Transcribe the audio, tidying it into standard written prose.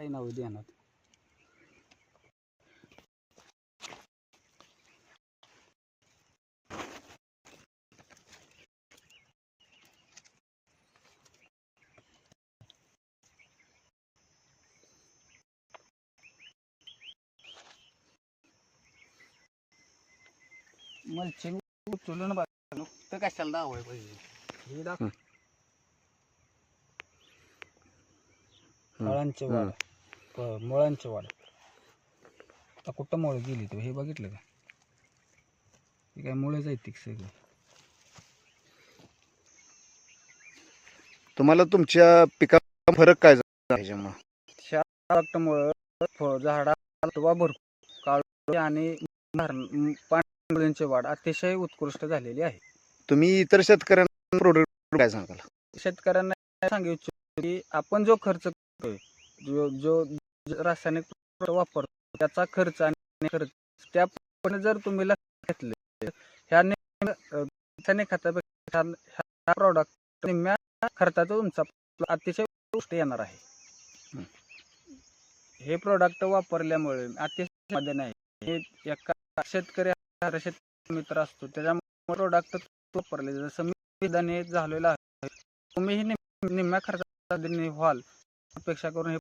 काही नाव देणार. मल्चिंग उचलून बघ नुकतं कशाला दावाय पाहिजे. हे दाख फळांचे वाढ, मुळांचे वाढ. आता कुठं मुळ गेली तर हे बघितलं का? हे काय मुळेच आहेत सगळे. तुम्हाला तुमच्या पिकात फरक काय झाला ह्याच्यामुळे? मुळे झाडाला भरपूर काळोखी आणि पांढऱ्यांची वाढ अतिशय उत्कृष्ट झालेली आहे. तुम्ही इतर शेतकऱ्यांना प्रोडक्ट काय सांगाल? शेतकऱ्यांना सांगू इच्छितो की आपण जो खर्च करतोय, जो रासायनिक वापरतो त्याचा खर्च आणि खर्च त्याप्रमाणे जर तुम्ही लक्ष घेतले ह्या रासायनिक खतापेक्षा ह्या प्रॉडक्ट निम्म्या खर्चाचा तुमचा अतिशय गोष्ट येणार आहे. हे प्रोडक्ट वापरल्यामुळे अतिशय समाधान आहे. हे एका शेतकरी मित्र असतो त्याच्यामुळे प्रोडक्ट वापरले जसं मी विधाने झालेलं आहे. तुम्हीही निम्म्या खर्चाचा व्हाल अपेक्षा करून हे